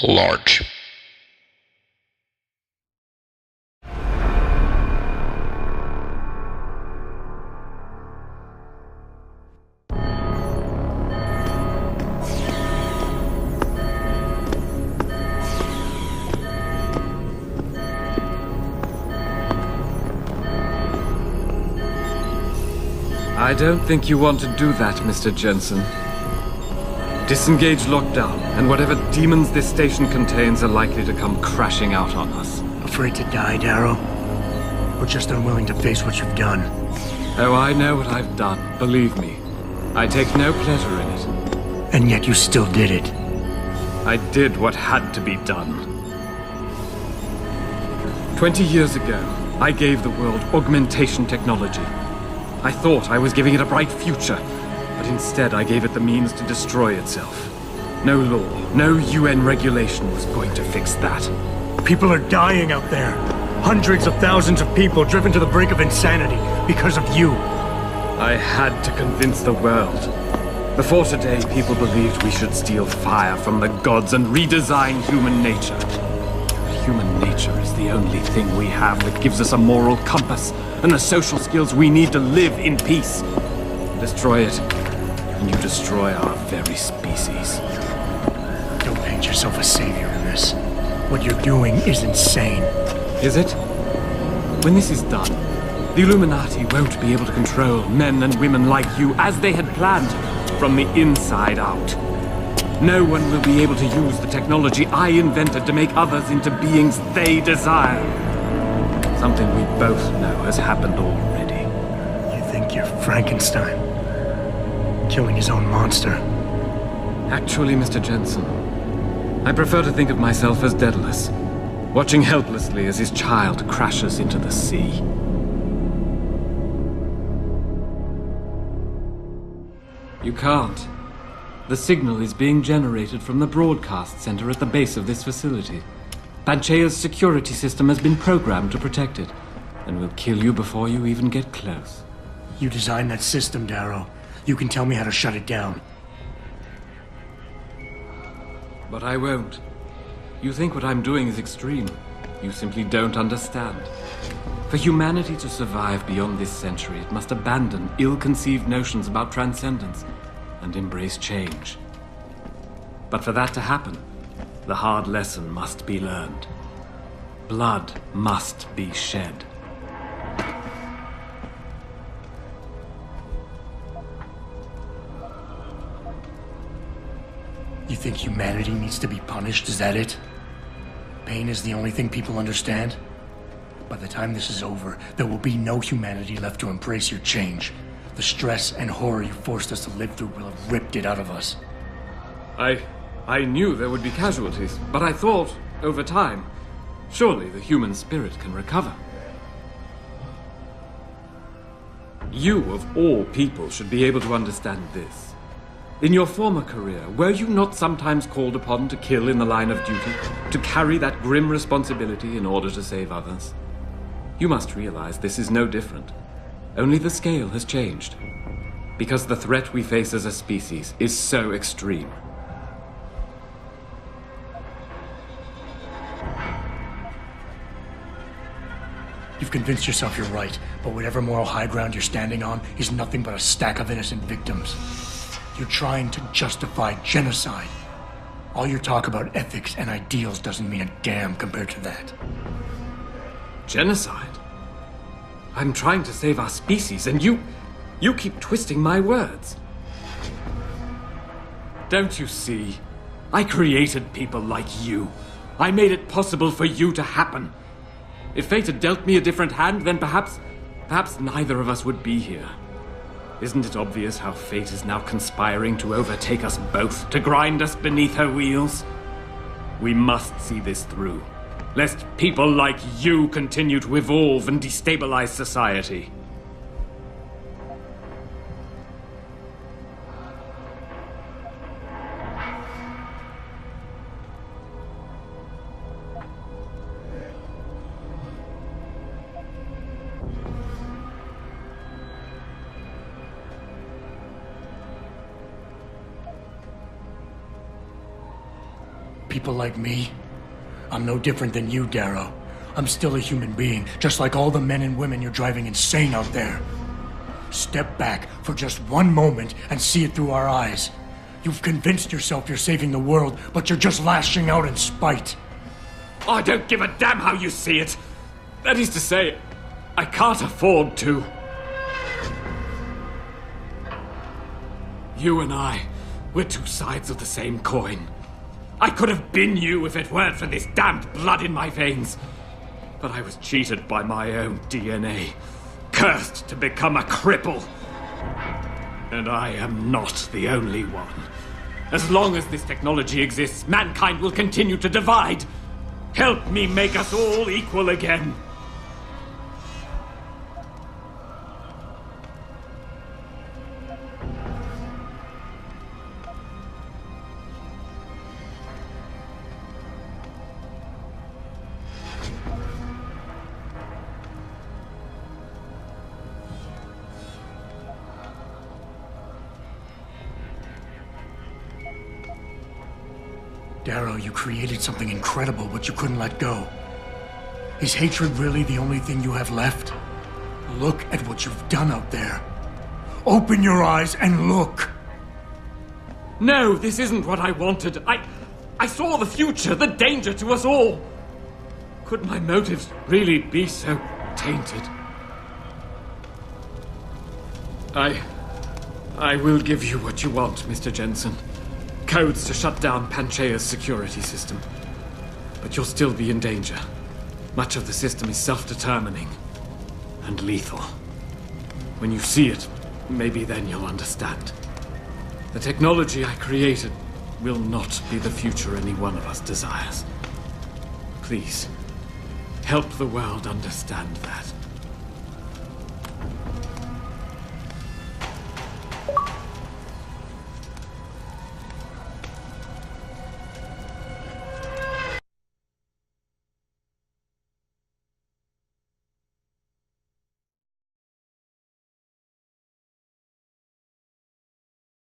large. I don't think you want to do that, Mr. Jensen. Disengage lockdown, and whatever demons this station contains are likely to come crashing out on us. Afraid to die, Darrow? Or just unwilling to face what you've done? Oh, I know what I've done, believe me. I take no pleasure in it. And yet you still did it. I did what had to be done. 20 years ago, I gave the world augmentation technology. I thought I was giving it a bright future, but instead I gave it the means to destroy itself. No law, no UN regulation was going to fix that. People are dying out there. Hundreds of thousands of people driven to the brink of insanity because of you. I had to convince the world. Before today, people believed we should steal fire from the gods and redesign human nature. Human nature is the only thing we have that gives us a moral compass and the social skills we need to live in peace. Destroy it, and you destroy our very species. Don't paint yourself a savior in this. What you're doing is insane. Is it? When this is done, the Illuminati won't be able to control men and women like you as they had planned, from the inside out. No one will be able to use the technology I invented to make others into beings they desire. Something we both know has happened already. You think you're Frankenstein? Killing his own monster? Actually, Mr. Jensen, I prefer to think of myself as Daedalus, watching helplessly as his child crashes into the sea. You can't. The signal is being generated from the broadcast center at the base of this facility. Panchea's security system has been programmed to protect it, and will kill you before you even get close. You designed that system, Darrow. You can tell me how to shut it down. But I won't. You think what I'm doing is extreme. You simply don't understand. For humanity to survive beyond this century, it must abandon ill-conceived notions about transcendence and embrace change. But for that to happen, the hard lesson must be learned. Blood must be shed. You think humanity needs to be punished? Is that it? Pain is the only thing people understand? By the time this is over, there will be no humanity left to embrace your change. The stress and horror you forced us to live through will have ripped it out of us. I knew there would be casualties, but I thought, over time, surely the human spirit can recover. You, of all people, should be able to understand this. In your former career, were you not sometimes called upon to kill in the line of duty, to carry that grim responsibility in order to save others? You must realize this is no different. Only the scale has changed. Because the threat we face as a species is so extreme. You've convinced yourself you're right, but whatever moral high ground you're standing on is nothing but a stack of innocent victims. You're trying to justify genocide. All your talk about ethics and ideals doesn't mean a damn compared to that. Genocide? I'm trying to save our species, and you keep twisting my words. Don't you see? I created people like you. I made it possible for you to happen. If fate had dealt me a different hand, then perhaps neither of us would be here. Isn't it obvious how fate is now conspiring to overtake us both, to grind us beneath her wheels? We must see this through, lest people like you continue to evolve and destabilize society. people like me? I'm no different than you, Darrow. I'm still a human being, just like all the men and women you're driving insane out there. Step back for just one moment and see it through our eyes. You've convinced yourself you're saving the world, but you're just lashing out in spite. I don't give a damn how you see it. That is to say, I can't afford to. You and I, we're two sides of the same coin. I could have been you if it weren't for this damned blood in my veins. But I was cheated by my own DNA, cursed to become a cripple. And I am not the only one. As long as this technology exists, mankind will continue to divide. Help me make us all equal again. Darrow, you created something incredible, but you couldn't let go. Is hatred really the only thing you have left? Look at what you've done out there. Open your eyes and look! No, this isn't what I wanted. I saw the future, the danger to us all. Could my motives really be so tainted? I will give you what you want, Mr. Jensen. Codes to shut down Panchaea's security system. But you'll still be in danger. Much of the system is self-determining and lethal. When you see it, maybe then you'll understand. The technology I created will not be the future any one of us desires. Please, help the world understand that.